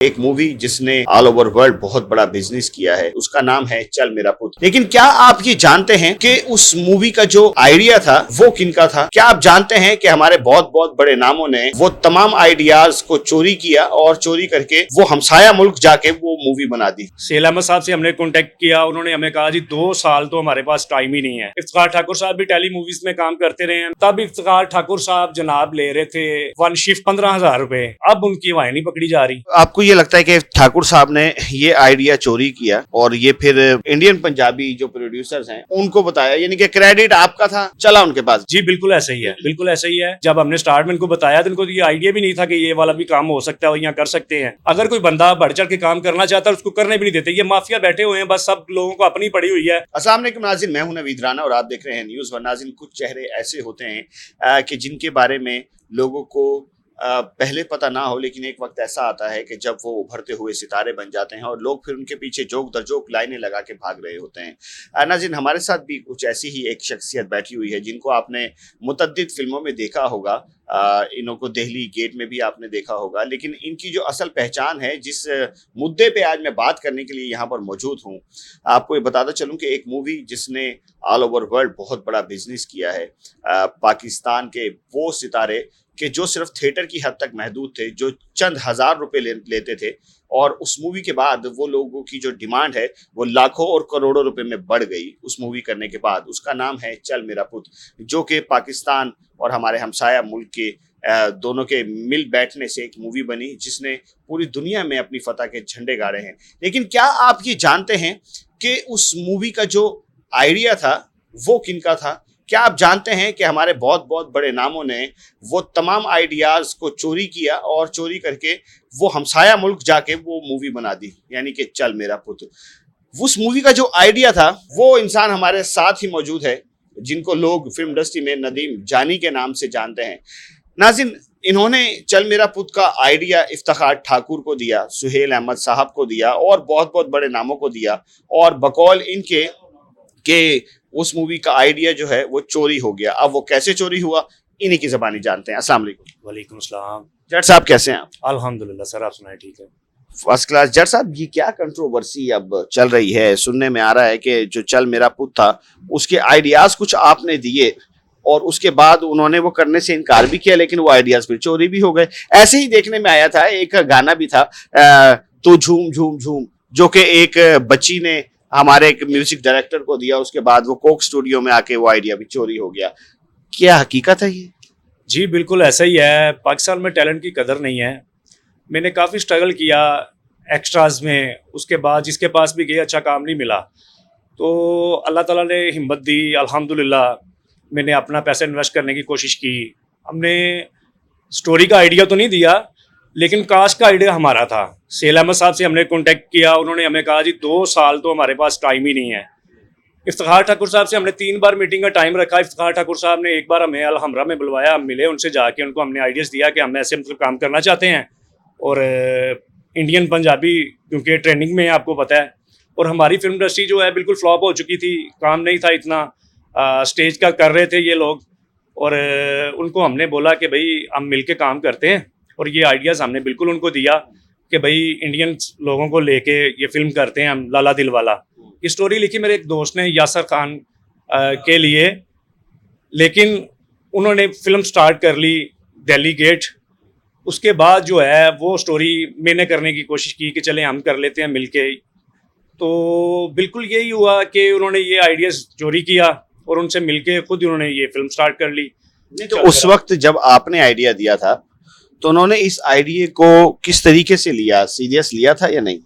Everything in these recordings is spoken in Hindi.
एक मूवी जिसने ऑल ओवर वर्ल्ड बहुत बड़ा बिजनेस किया है, उसका नाम है चल मेरा पुत्र। लेकिन क्या आप ये जानते हैं कि उस मूवी का जो आइडिया था वो किनका था? क्या आप जानते हैं कि हमारे बहुत बहुत बड़े नामों ने वो तमाम आइडियाज को चोरी किया और चोरी करके वो हमसाया मुल्क जाके वो मूवी बना दी। सेल अहमद साहब से हमने कांटेक्ट किया, उन्होंने हमें कहा जी 2 साल तो हमारे पास टाइम ही नहीं है। इफ्तिखार ठाकुर साहब भी टेली मूवीज में काम करते रहे हैं, तब इफ्तिखार ठाकुर साहब जनाब ले रहे थे वन शिफ्ट 15,000 रुपए। अब उनकी वाई नहीं पकड़ी जा रही। आपको ये लगता है कि ठाकुर साहब ने ये आइडिया चोरी किया और ये फिर इंडियन पंजाबी जो प्रोड्यूसर्स हैं उनको बताया, यानी कि क्रेडिट आपका था, चला उनके पास? जी बिल्कुल ऐसा ही है, बिल्कुल ऐसा ही है। जब हमने स्टार्ट में इनको बताया तो इनको ये आइडिया भी नहीं था कि ये वाला भी काम हो सकता है और यहाँ कर सकते हैं। अगर कोई बंदा बढ़ चढ़ के काम करना चाहता है उसको करने भी नहीं देते। ये माफिया बैठे हुए हैं, बस सब लोगों को अपनी पड़ी हुई है। अस्सलाम वालेकुम नाज़रीन, मैं हूं नवीद राना और आप देख रहे हैं न्यूज़ वन। नाज़रीन, कुछ चेहरे ऐसे होते हैं कि जिनके बारे में लोगों को पहले पता ना हो, लेकिन एक वक्त ऐसा आता है कि जब वो उभरते हुए सितारे बन जाते हैं और लोग फिर उनके पीछे जोक दर जोक लाइनें लगा के भाग रहे होते हैं। नाज़रीन, हमारे साथ भी कुछ ऐसी ही एक शख्सियत बैठी हुई है जिनको आपने मुतअद्दिद फिल्मों में देखा होगा, इनको दिल्ली गेट में भी आपने देखा होगा, लेकिन इनकी जो असल पहचान है, जिस मुद्दे पे आज मैं बात करने के लिए यहाँ पर मौजूद हूँ, आपको ये बताता चलूँ कि एक मूवी जिसने ऑल ओवर वर्ल्ड बहुत बड़ा बिजनेस किया है, पाकिस्तान के वो सितारे कि जो सिर्फ थिएटर की हद तक महदूद थे, जो चंद हजार रुपए लेते थे, और उस मूवी के बाद वो लोगों की जो डिमांड है वो लाखों और करोड़ों रुपए में बढ़ गई उस मूवी करने के बाद। उसका नाम है चल मेरा पुत्र, जो कि पाकिस्तान और हमारे हमसाया मुल्क के दोनों के मिल बैठने से एक मूवी बनी जिसने पूरी दुनिया में अपनी फतह के झंडे गाड़े हैं। लेकिन क्या आप ये जानते हैं कि उस मूवी का जो आइडिया था वो किनका था? क्या आप जानते हैं कि हमारे बहुत बहुत बड़े नामों ने वो तमाम आइडियाज को चोरी किया और चोरी करके वो हमसाया मुल्क जाके वो मूवी बना दी, यानी कि चल मेरा पुत्र। उस मूवी का जो आइडिया था वो इंसान हमारे साथ ही मौजूद है जिनको लोग फिल्म इंडस्ट्री में नदीम जानी के नाम से जानते हैं। नाज़रीन, इन्होंने चल मेरा पुत्र का आइडिया इफ्तिखार ठाकुर को दिया, सुहेल अहमद साहब को दिया और बहुत बहुत बड़े नामों को दिया, और बकौल इनके कि उस मूवी का आइडिया जो है वो चोरी हो गया। अब वो कैसे चोरी हुआ, इन्हीं की ज़बानी जानते हैं। अस्सलाम वालेकुम। वालेकुम अस्सलाम। जट साहब, कैसे हैं आप? अल्हम्दुलिल्लाह सर, आप सुनाए? ठीक है, फर्स्ट क्लास। जट साहब, ये क्या कंट्रोवर्सी अब चल रही है? सुनने में आ रहा है कि जो चल मेरा पुत्र था उसके आइडियाज कुछ आपने दिए और उसके बाद उन्होंने वो करने से इनकार भी किया, लेकिन वो आइडियाज फिर चोरी भी हो गए। ऐसे ही देखने में आया था, एक गाना भी था तो झूम झूम झूम, जो कि एक बच्ची ने हमारे एक म्यूजिक डायरेक्टर को दिया, उसके बाद वो कोक स्टूडियो में आके वो आइडिया भी चोरी हो गया। क्या हकीकत है ये? जी बिल्कुल ऐसा ही है। पाकिस्तान में टैलेंट की कदर नहीं है। मैंने काफ़ी स्ट्रगल किया एक्स्ट्राज में, उसके बाद जिसके पास भी गए अच्छा काम नहीं मिला, तो अल्लाह ताला ने हिम्मत दी। अल्हम्दुलिल्लाह मैंने अपना पैसा इन्वेस्ट करने की कोशिश की। हमने स्टोरी का आइडिया तो नहीं दिया, लेकिन कास्ट का आइडिया हमारा था। सेल अहमद साहब से हमने कांटेक्ट किया, उन्होंने हमें कहा जी 2 साल तो हमारे पास टाइम ही नहीं है। इफ्तिखार ठाकुर साहब से हमने 3 बार मीटिंग का टाइम रखा। इफ्तिखार ठाकुर साहब ने एक बार हमें अलहमरा में बुलवाया, हम मिले उनसे, जाके उनको हमने आइडियाज़ दिया कि हम ऐसे मतलब काम करना चाहते हैं, और इंडियन पंजाबी क्योंकि ट्रेंडिंग में है, आपको पता है। और हमारी फिल्म इंडस्ट्री जो है बिल्कुल फ्लॉप हो चुकी थी, काम नहीं था इतना, स्टेज का कर रहे थे ये लोग, और उनको हमने बोला कि भाई हम मिल के काम करते हैं, और ये आइडियाज़ हमने बिल्कुल उनको दिया कि भाई इंडियन लोगों को लेके ये फिल्म करते हैं हम, लाला दिल वाला। ये स्टोरी लिखी मेरे एक दोस्त ने यासर खान के लिए, लेकिन उन्होंने फिल्म स्टार्ट कर ली दिल्ली गेट। उसके बाद जो है वो स्टोरी मैंने करने की कोशिश की कि चलें हम कर लेते हैं मिलके। तो बिल्कुल यही हुआ कि उन्होंने ये आइडियाज़ चोरी किया और उनसे मिलके खुद उन्होंने ये फिल्म स्टार्ट कर ली। तो उस वक्त जब आपने आइडिया दिया था तो उन्होंने इस आइडिया को किस तरीके से लिया? सीरियस लिया था या नहीं?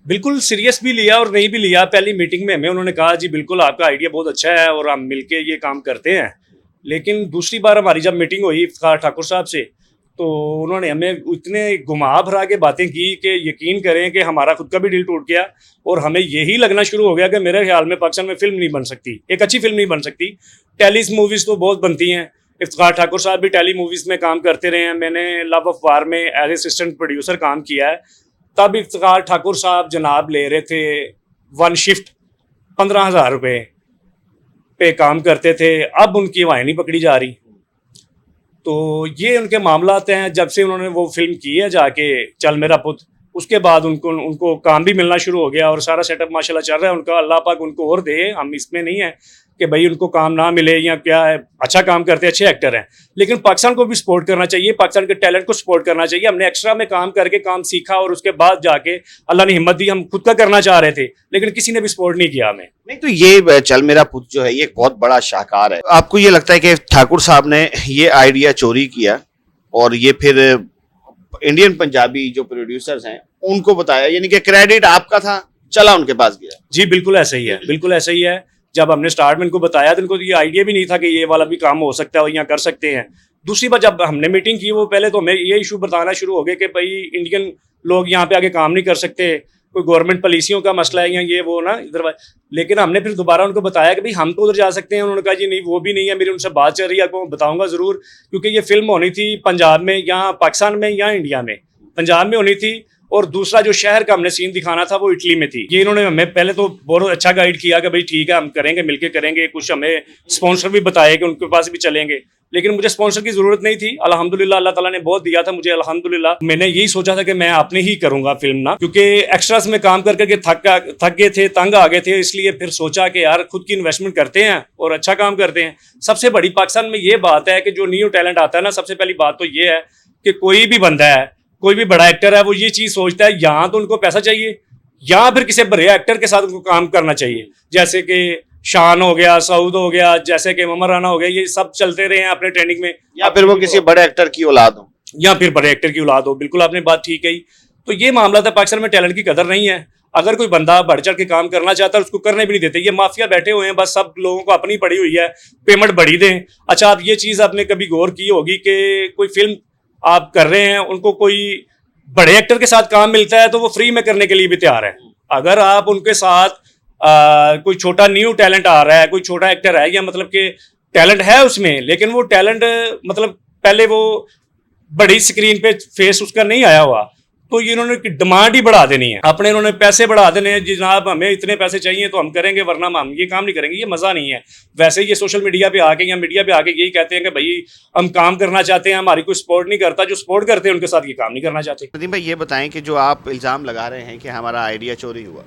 बिल्कुल सीरियस भी लिया और नहीं भी लिया। पहली मीटिंग में हमें उन्होंने कहा जी बिल्कुल आपका आइडिया बहुत अच्छा है और हम मिलके ये काम करते हैं। लेकिन दूसरी बार हमारी जब मीटिंग हुई इफ्तिखार ठाकुर साहब से, तो उन्होंने हमें इतने घुमा भरा के बातें की कि यकीन करें कि हमारा खुद का भी दिल टूट गया, और हमें यही लगना शुरू हो गया कि मेरे ख्याल में पाकिस्तान में फिल्म नहीं बन सकती, एक अच्छी फिल्म नहीं बन सकती। टेलीस मूवीज़ तो बहुत बनती हैं, इफ्तिखार ठाकुर साहब भी टेली मूवीज़ में काम करते रहे हैं। मैंने लव ऑफ वार में एज असिस्टेंट प्रोड्यूसर काम किया है। तब इफ्तिखार ठाकुर साहब जनाब ले रहे थे वन शिफ्ट 15,000 रुपये पे काम करते थे। अब उनकी वाई नहीं पकड़ी जा रही। तो ये उनके मामलात हैं। जब से उन्होंने वो फिल्म की है जाके चल मेरा पुत्र, उसके बाद उनको उनको काम भी मिलना शुरू हो गया और सारा सेटअप माशाल्लाह चल रहा है उनका। अल्लाह पाक उनको और दे, हम इसमें नहीं है कि भाई उनको काम ना मिले या क्या है, अच्छा काम करते हैं, अच्छे एक्टर हैं, लेकिन पाकिस्तान को भी सपोर्ट करना चाहिए, पाकिस्तान के टैलेंट को सपोर्ट करना चाहिए। हमने एक्स्ट्रा में काम करके काम सीखा और उसके बाद जाके अल्लाह ने हिम्मत दी, हम खुद का करना चाह रहे थे लेकिन किसी ने भी सपोर्ट नहीं किया हमें। नहीं तो ये चल मेरा पुत जो है ये एक बहुत बड़ा शाहकार है। आपको ये लगता है कि ठाकुर साहब ने ये आइडिया चोरी किया और ये फिर इंडियन पंजाबी जो प्रोड्यूसर्स हैं उनको बताया, यानी कि क्रेडिट आपका था, चला उनके पास गया? जी बिल्कुल ऐसा ही है, बिल्कुल ऐसा ही है। जब हमने स्टार्ट में इनको बताया तो इनको ये आइडिया भी नहीं था कि ये वाला भी काम हो सकता है और यहाँ कर सकते हैं। दूसरी बात, जब हमने मीटिंग की वो पहले तो हमें ये इशू बताना शुरू हो गए कि भाई इंडियन लोग यहाँ पे आके काम नहीं कर सकते, कोई गवर्नमेंट पॉलिसियों का मसला है या ये वो ना इधर। लेकिन हमने फिर दोबारा उनको बताया कि भाई हम तो उधर जा सकते हैं। उन्होंने कहा जी नहीं वो भी नहीं है, मेरी उनसे बात चल रही है, आपको बताऊंगा ज़रूर, क्योंकि ये फिल्म होनी थी पंजाब में या पाकिस्तान में या इंडिया में। पंजाब में होनी थी और दूसरा जो शहर का हमने सीन दिखाना था वो इटली में थी। ये इन्होंने हमें पहले तो बहुत अच्छा गाइड किया कि भाई ठीक है हम करेंगे, मिलके करेंगे। कुछ हमें स्पॉन्सर भी बताए कि उनके पास भी चलेंगे, लेकिन मुझे स्पॉन्सर की जरूरत नहीं थी। अल्हम्दुलिल्लाह अल्लाह ताला ने बहुत दिया था मुझे, अल्हम्दुलिल्लाह। मैंने यही सोचा था कि मैं अपने ही करूंगा फिल्म ना, क्योंकि एक्स्ट्रास में काम कर करके थक गए थे, तंग आ गए थे, इसलिए फिर सोचा कि यार खुद की इन्वेस्टमेंट करते हैं और अच्छा काम करते हैं। सबसे बड़ी पाकिस्तान में ये बात है कि जो न्यू टैलेंट आता है ना, सबसे पहली बात तो ये है कि कोई भी बंदा है, कोई भी बड़ा एक्टर है, वो ये चीज सोचता है यहाँ तो उनको पैसा चाहिए या फिर किसी बड़े एक्टर के साथ उनको काम करना चाहिए। जैसे कि शान हो गया, सऊद हो गया, जैसे कि ममर राना हो गया, ये सब चलते रहे हैं अपने ट्रेनिंग में। या फिर वो किसी बड़े एक्टर की औलाद हो, या फिर बड़े एक्टर की औलाद हो। बिल्कुल आपने बात ठीक कही। तो ये मामला था, पाकिस्तान में टैलेंट की कदर नहीं है। अगर कोई बंदा बढ़ चढ़ के काम करना चाहता है उसको करने भी नहीं देते। ये माफिया बैठे हुए हैं, बस सब लोगों को अपनी पड़ी हुई है, पेमेंट बढ़ी दें। अच्छा, आप ये चीज आपने कभी गौर की होगी कि कोई फिल्म आप कर रहे हैं, उनको कोई बड़े एक्टर के साथ काम मिलता है तो वो फ्री में करने के लिए भी तैयार है। अगर आप उनके साथ कोई छोटा न्यू टैलेंट आ रहा है, कोई छोटा एक्टर है, या मतलब कि टैलेंट है उसमें, लेकिन वो टैलेंट मतलब पहले वो बड़ी स्क्रीन पे फेस उसका नहीं आया हुआ, तो ये इन्होंने डिमांड ही बढ़ा देनी है, अपने इन्होंने पैसे बढ़ा देने हैं। जनाब हमें इतने पैसे चाहिए तो हम करेंगे, वरना हम ये काम नहीं करेंगे, ये मज़ा नहीं है। वैसे ही ये सोशल मीडिया पे आके या मीडिया पे आके यही कहते हैं कि भाई हम काम करना चाहते हैं, हमारी कोई सपोर्ट नहीं करता। जो सपोर्ट करते हैं उनके साथ ये काम नहीं करना चाहते। नदीम भाई ये बताएं कि जो आप इल्ज़ाम लगा रहे हैं कि हमारा आइडिया चोरी हुआ,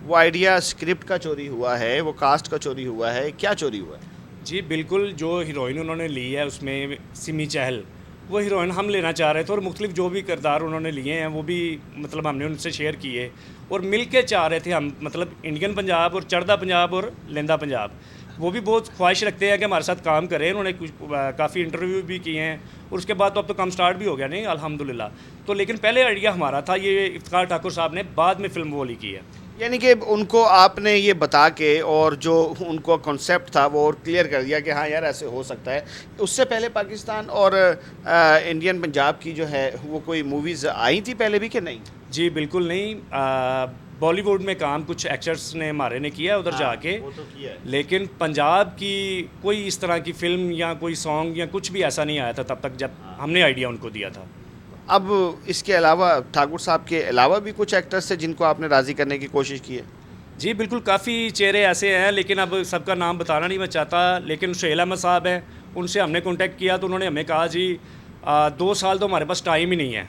वो आइडिया स्क्रिप्ट का चोरी हुआ है, वो कास्ट का चोरी हुआ है, क्या चोरी हुआ है? जी बिल्कुल, जो हीरोइन उन्होंने ली है उसमें सिमी चहल, वो हीरोइन हम लेना चाह रहे थे और मुख्तलिफ जो भी किरदार उन्होंने लिए हैं वो भी मतलब हमने उनसे शेयर किए और मिल के चाह रहे थे हम, मतलब इंडियन पंजाब और चढ़दा पंजाब और लेंदा पंजाब, वो भी बहुत ख्वाहिश रखते हैं कि हमारे साथ काम करें। उन्होंने कुछ काफ़ी इंटरव्यू भी किए हैं और उसके बाद तो अब तो काम स्टार्ट भी हो गया नहीं अल्हम्दुलिल्लाह। तो लेकिन पहले आइडिया हमारा था, ये इफ्तिखार ठाकुर साहब ने बाद में फिल्म वो ली की है। यानी कि उनको आपने ये बता के और जो उनको कॉन्सेप्ट था वो और क्लियर कर दिया कि हाँ यार ऐसे हो सकता है। उससे पहले पाकिस्तान और इंडियन पंजाब की जो है वो कोई मूवीज़ आई थी पहले भी कि नहीं? जी बिल्कुल नहीं। बॉलीवुड में काम कुछ एक्टर्स ने हमारे ने किया उधर जाके, वो तो किया है। लेकिन पंजाब की कोई इस तरह की फिल्म या कोई सॉन्ग या कुछ भी ऐसा नहीं आया था तब तक जब हमने आइडिया उनको दिया था। अब इसके अलावा ठाकुर साहब के अलावा भी कुछ एक्टर्स थे जिनको आपने राज़ी करने की कोशिश की है? जी बिल्कुल, काफ़ी चेहरे ऐसे हैं, लेकिन अब सबका नाम बताना नहीं मैं चाहता। लेकिन सुहेल अहमद साहब हैं, उनसे हमने कांटेक्ट किया तो उन्होंने हमें कहा जी 2 साल तो हमारे पास टाइम ही नहीं है।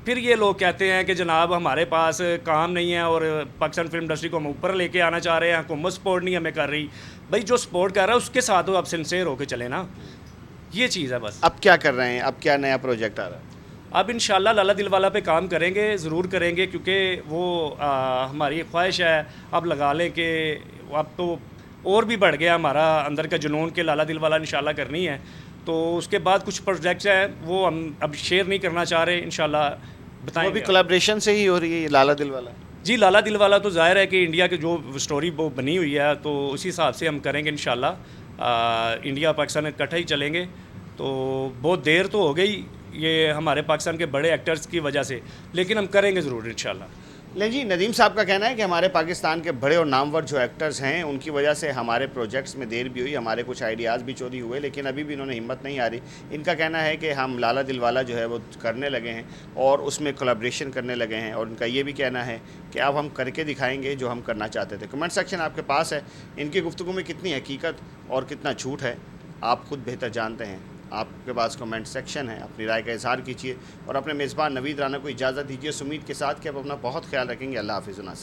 फिर ये लोग कहते हैं कि जनाब हमारे पास काम नहीं है और पाकिस्तान फिल्म इंडस्ट्री को हम ऊपर लेके आना चाह रहे हैं, हुकूमत सपोर्ट नहीं हमें कर रही। भाई जो सपोर्ट कर रहा है उसके साथ तो आप सिंसेयर होकर चले ना, ये चीज़ है बस। अब क्या कर रहे हैं? अब क्या नया प्रोजेक्ट आ रहा है? अब इंशाल्लाह लाला दिलवाला पे काम करेंगे, ज़रूर करेंगे, क्योंकि वो हमारी ख्वाहिश है। अब लगा लें कि अब तो और भी बढ़ गया हमारा अंदर का जुनून के लाला दिलवाला इंशाल्लाह करनी है। तो उसके बाद कुछ प्रोजेक्ट्स हैं वो हम अब शेयर नहीं करना चाह रहे, इंशाल्लाह बताएंगे। वो भी कोलैबोरेशन से ही हो रही है लाला दिलवाला? जी लाला दिलवाला तो ज़ाहिर है कि इंडिया की जो स्टोरी वो बनी हुई है तो उसी हिसाब से हम करेंगे इंशाल्लाह। इंडिया पाकिस्तान इकट्ठा ही चलेंगे। तो बहुत देर तो हो गई ये हमारे पाकिस्तान के बड़े एक्टर्स की वजह से, लेकिन हम करेंगे ज़रूर इंशाल्लाह। नहीं जी, नदीम साहब का कहना है कि हमारे पाकिस्तान के बड़े और नामवर जो एक्टर्स हैं उनकी वजह से हमारे प्रोजेक्ट्स में देर भी हुई, हमारे कुछ आइडियाज़ भी चोरी हुए, लेकिन अभी भी इन्होंने हिम्मत नहीं आ रही। इनका कहना है कि हम लाला दिलवाला जो है वो करने लगे हैं और उसमें कोलैबोरेशन करने लगे हैं, और इनका ये भी कहना है कि अब हम करके दिखाएंगे जो हम करना चाहते थे। कमेंट सेक्शन आपके पास है, इनकी गुफ्तगू में कितनी हकीकत और कितना झूठ है आप खुद बेहतर जानते हैं। आपके पास कमेंट सेक्शन है, अपनी राय का इजहार कीजिए और अपने मेज़बान नवीद राना को इजाज़त दीजिए, इस उम्मीद के साथ कि आप अपना बहुत ख्याल रखेंगे। अल्लाह हाफ़िज़।